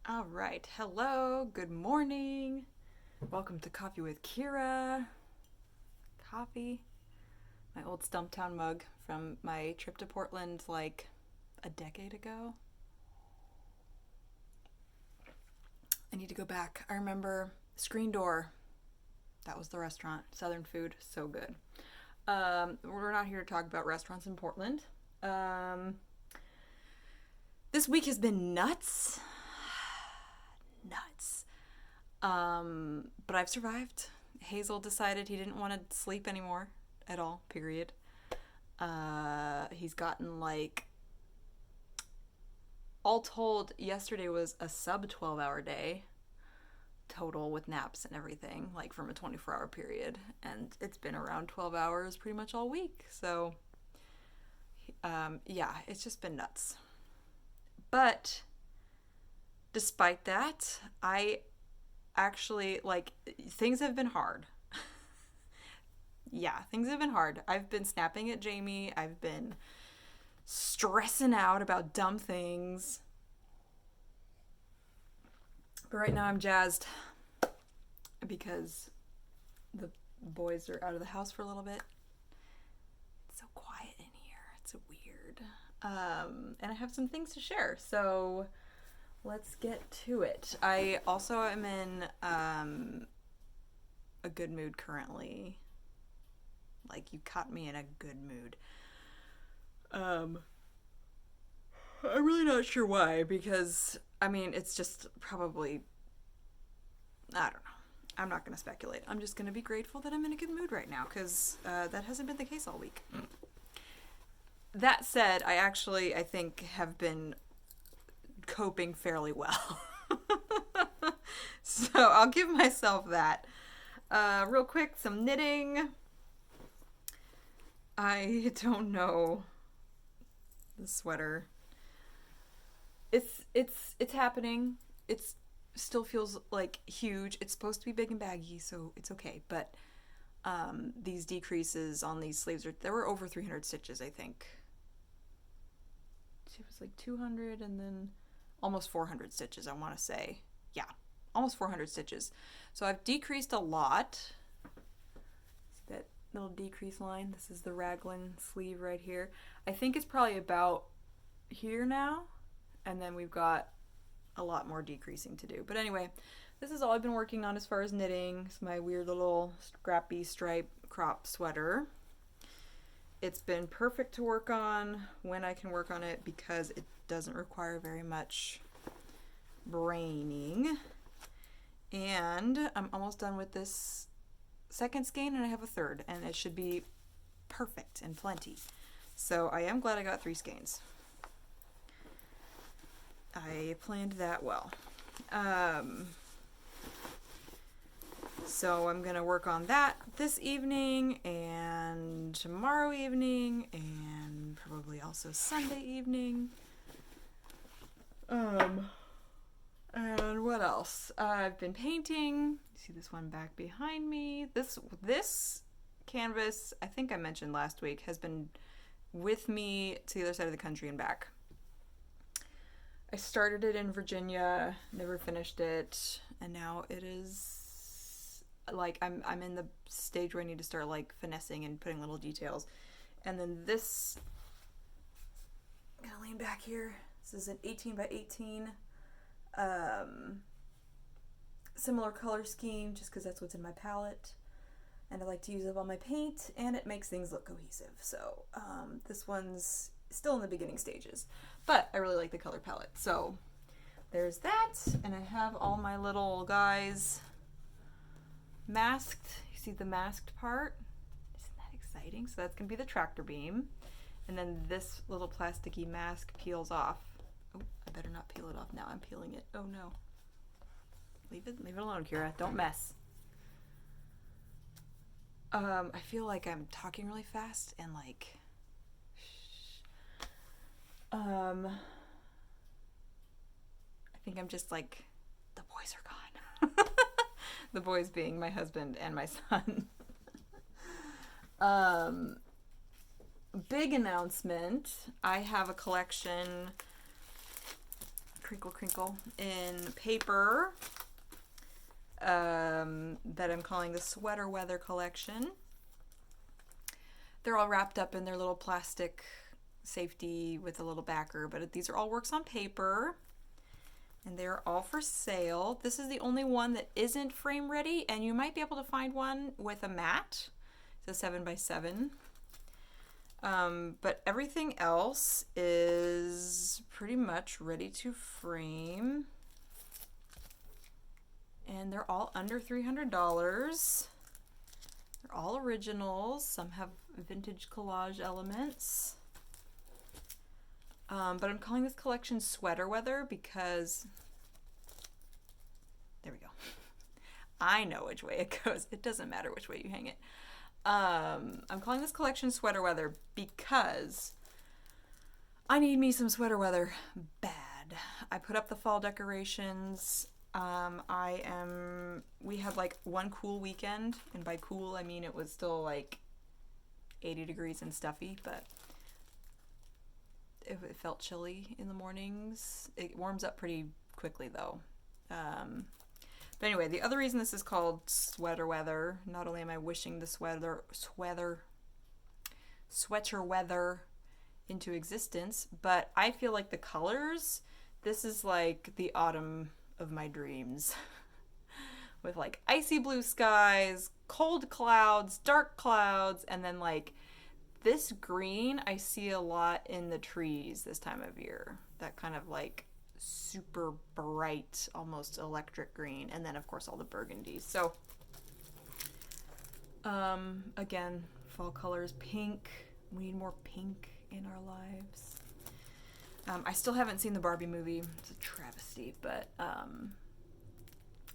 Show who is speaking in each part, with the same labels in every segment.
Speaker 1: All right. Hello. Good morning. Welcome to Coffee with Ciara. Coffee. My old Stumptown mug from my trip to Portland like a decade ago. I need to go back. I remember Screen Door. That was the restaurant. Southern food. So good. We're not here to talk about restaurants in Portland. Um, this week has been nuts. Nuts. But I've survived. Hazel decided he didn't want to sleep anymore at all, period. He's gotten like, all told, yesterday was a sub 12-hour day total with naps and everything, like from a 24-hour period. And it's been around 12 hours pretty much all week. So, yeah, it's just been nuts. But despite that, I actually, like, things have been hard. Yeah, things have been hard. I've been snapping at Jamie. I've been stressing out about dumb things. But right now I'm jazzed because the boys are out of the house for a little bit. It's so quiet in here. It's so weird. And I have some things to share. So let's get to it. I also am in a good mood currently. Like, you caught me in a good mood. Um, I'm really not sure why, because, I mean, it's just probably, I don't know. I'm not going to speculate. I'm just going to be grateful that I'm in a good mood right now, because that hasn't been the case all week. That said, I think, have been coping fairly well. So I'll give myself that. Real quick, some knitting. I don't know the sweater. It's happening. It's still feels like huge. It's supposed to be big and baggy, so it's okay. But these decreases on these sleeves there were over 300 stitches, I think. It was like 200 and then almost 400 stitches, I want to say. Yeah, almost 400 stitches. So I've decreased a lot. See that little decrease line? This is the raglan sleeve right here. I think it's probably about here now. And then we've got a lot more decreasing to do. But anyway, this is all I've been working on as far as knitting. It's my weird little scrappy stripe crop sweater. It's been perfect to work on when I can work on it because it doesn't require very much braining. And I'm almost done with this second skein and I have a third, and it should be perfect and plenty. So I am glad I got 3 skeins. I planned that well. So I'm going to work on that this evening and tomorrow evening and probably also Sunday evening. And what else? I've been painting. You see this one back behind me. This canvas, I think I mentioned last week, has been with me to the other side of the country and back. I started it in Virginia, never finished it, and now it is like I'm in the stage where I need to start like finessing and putting little details. And then this, I'm gonna lean back here. This is an 18 by 18, similar color scheme, just because that's what's in my palette. And I like to use up all my paint, and it makes things look cohesive. So this one's still in the beginning stages, but I really like the color palette. So there's that, and I have all my little guys masked. You see the masked part? Isn't that exciting? So that's gonna be the tractor beam, and then this little plasticky mask peels off. Oh, I better not peel it off now. I'm peeling it. Oh no. Leave it alone, Ciara. Don't mess. I feel like I'm talking really fast and like I think I'm just like, the boys are gone. The boys being my husband and my son. Big announcement. I have a collection crinkle in paper that I'm calling the Sweater Weather collection. They're all wrapped up in their little plastic safety with a little backer, but these are all works on paper, and they're all for sale. This is the only one that isn't frame ready, and you might be able to find one with a mat. It's a 7x7. But everything else is pretty much ready to frame. And they're all under $300. They're all originals. Some have vintage collage elements. But I'm calling this collection Sweater Weather because, there we go. I know which way it goes. It doesn't matter which way you hang it. I'm calling this collection Sweater Weather because I need me some sweater weather bad. I put up the fall decorations. We had like one cool weekend, and by cool I mean it was still like 80 degrees and stuffy, but it felt chilly in the mornings. It warms up pretty quickly though. But anyway, the other reason this is called Sweater Weather, not only am I wishing the sweater weather into existence, but I feel like the colors, this is like the autumn of my dreams. With like icy blue skies, cold clouds, dark clouds, and then like this green I see a lot in the trees this time of year. That kind of like super bright, almost electric green, and then of course all the burgundy. So again, fall colors, pink. We need more pink in our lives. I still haven't seen the Barbie movie. It's a travesty, but I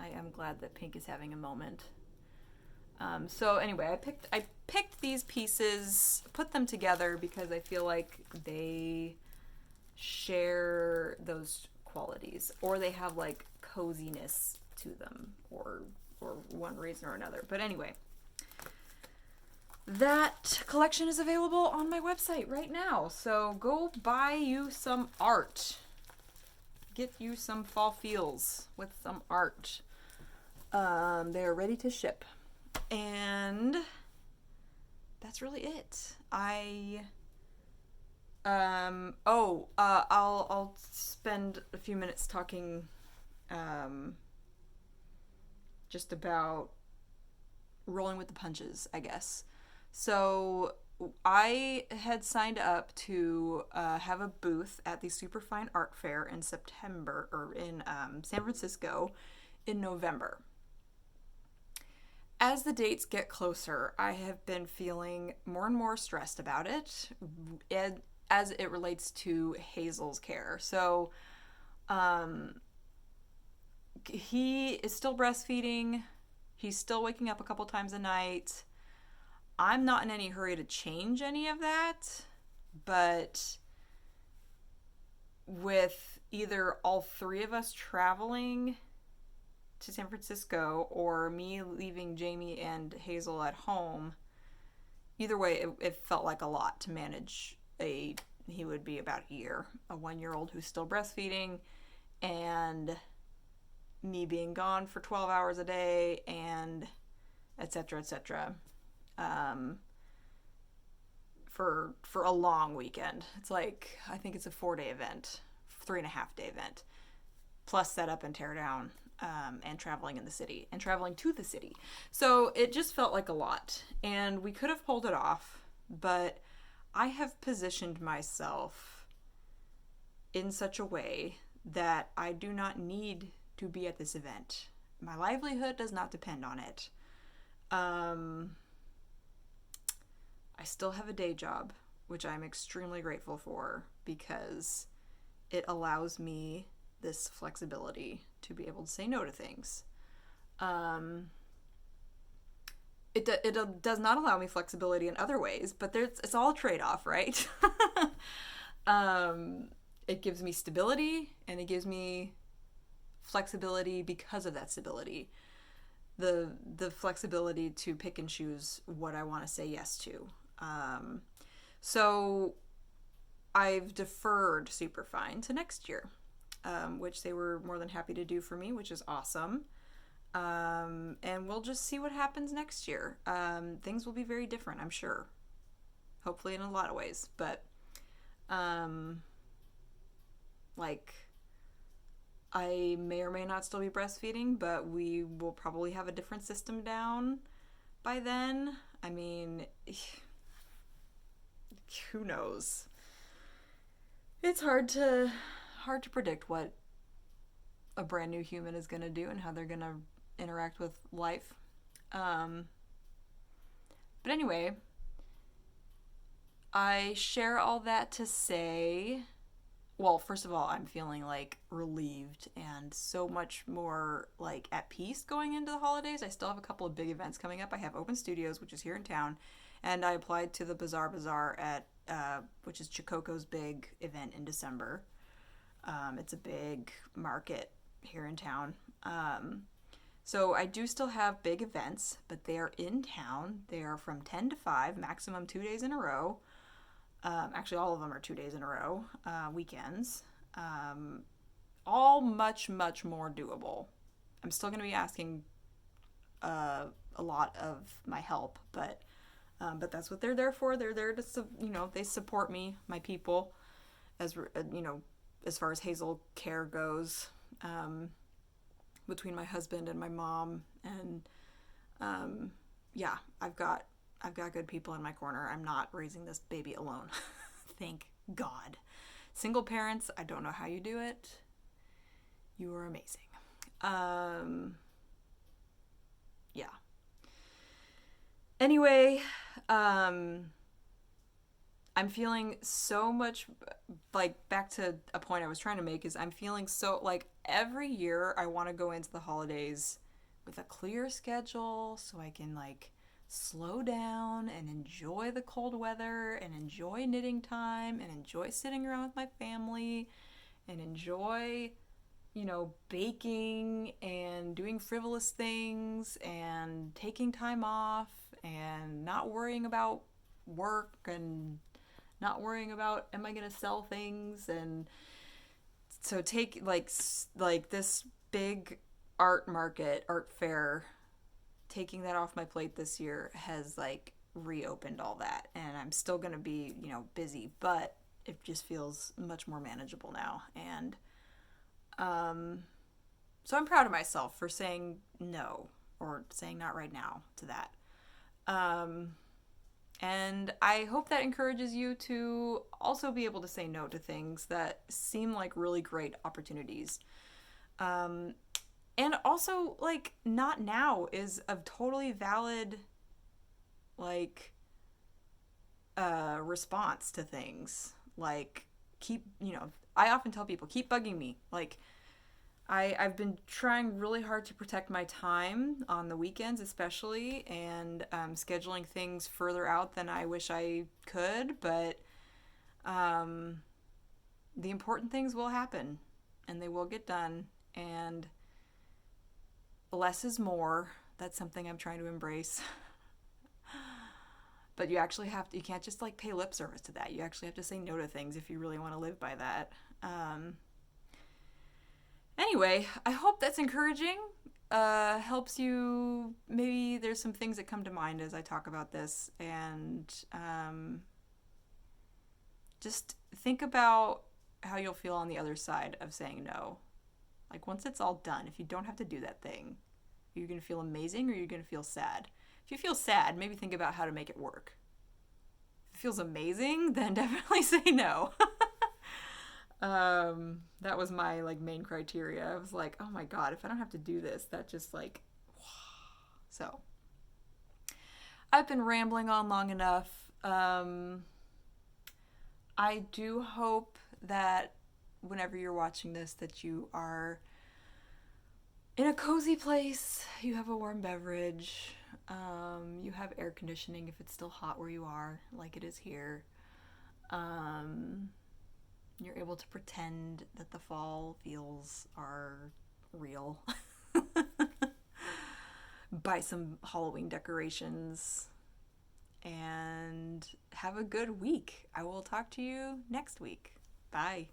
Speaker 1: am glad that pink is having a moment. So anyway, I picked these pieces, put them together because I feel like they share those qualities, or they have like coziness to them, or one reason or another. But anyway, that collection is available on my website right now. So go buy you some art. Get you some fall feels with some art. They're ready to ship. And that's really it. I'll spend a few minutes talking just about rolling with the punches, I guess. So I had signed up to have a booth at the Superfine Art Fair in September, or in San Francisco in November. As the dates get closer, I have been feeling more and more stressed about it, as it relates to Hazel's care. So he is still breastfeeding. He's still waking up a couple times a night. I'm not in any hurry to change any of that, but with either all three of us traveling to San Francisco or me leaving Jamie and Hazel at home, either way, it felt like a lot to manage he would be about a year, a 1-year-old who's still breastfeeding, and me being gone for 12 hours a day, and etc. For a long weekend. It's like, I think it's a 4-day event, 3.5-day event, plus set up and tear down, and traveling in the city, and traveling to the city. So it just felt like a lot, and we could have pulled it off, but I have positioned myself in such a way that I do not need to be at this event. My livelihood does not depend on it. I still have a day job, which I'm extremely grateful for, because it allows me this flexibility to be able to say no to things. It does not allow me flexibility in other ways, but it's all a trade-off, right? It gives me stability, and it gives me flexibility because of that stability. The flexibility to pick and choose what I want to say yes to. So I've deferred Superfine to next year. which they were more than happy to do for me, which is awesome. And we'll just see what happens next year. Things will be very different, I'm sure. Hopefully in a lot of ways. But, like, I may or may not still be breastfeeding, but we will probably have a different system down by then. I mean, who knows? It's hard to predict what a brand new human is going to do and how they're going to interact with life. But anyway, I share all that to say, well, first of all, I'm feeling like relieved and so much more like at peace going into the holidays. I still have a couple of big events coming up. I have Open Studios, which is here in town, and I applied to the Bazaar at which is Chikoko's big event in December. It's a big market here in town. So I do still have big events, but they are in town. They are from 10 to 5, maximum 2 days in a row. Actually, all of them are 2 days in a row, weekends. All much, much more doable. I'm still going to be asking a lot of my help, but that's what they're there for. They're there to, they support me, my people, as as far as Hazel care goes, between my husband and my mom, and I've got good people in my corner. I'm not raising this baby alone. Thank God. Single parents, I don't know how you do it. You are amazing. Yeah. Anyway, I'm feeling so much, like, back to a point I was trying to make, is I'm feeling so, like, every year I want to go into the holidays with a clear schedule so I can, like, slow down and enjoy the cold weather and enjoy knitting time and enjoy sitting around with my family and enjoy, baking and doing frivolous things and taking time off and not worrying about work and not worrying about, am I going to sell things? And so take like this big art fair, taking that off my plate this year has like reopened all that, and I'm still going to be, busy, but it just feels much more manageable now. And so I'm proud of myself for saying no, or saying not right now to that. And I hope that encourages you to also be able to say no to things that seem like really great opportunities. And also, like, not now is a totally valid, like, response to things. Like, I often tell people, keep bugging me. Like, I've been trying really hard to protect my time on the weekends especially, and scheduling things further out than I wish I could, but the important things will happen, and they will get done, and less is more. That's something I'm trying to embrace. But you actually you can't just like pay lip service to that. You actually have to say no to things if you really want to live by that. Anyway, I hope that's encouraging. Helps you. Maybe there's some things that come to mind as I talk about this, and just think about how you'll feel on the other side of saying no. Like, once it's all done, if you don't have to do that thing, are you going to feel amazing or are you going to feel sad? If you feel sad, maybe think about how to make it work. If it feels amazing, then definitely say no. That was my main criteria. I was like, oh my God, if I don't have to do this, that just so I've been rambling on long enough. I do hope that whenever you're watching this, that you are in a cozy place, you have a warm beverage, you have air conditioning if it's still hot where you are, like it is here. You're able to pretend that the fall feels are real. Buy some Halloween decorations and have a good week. I will talk to you next week. Bye.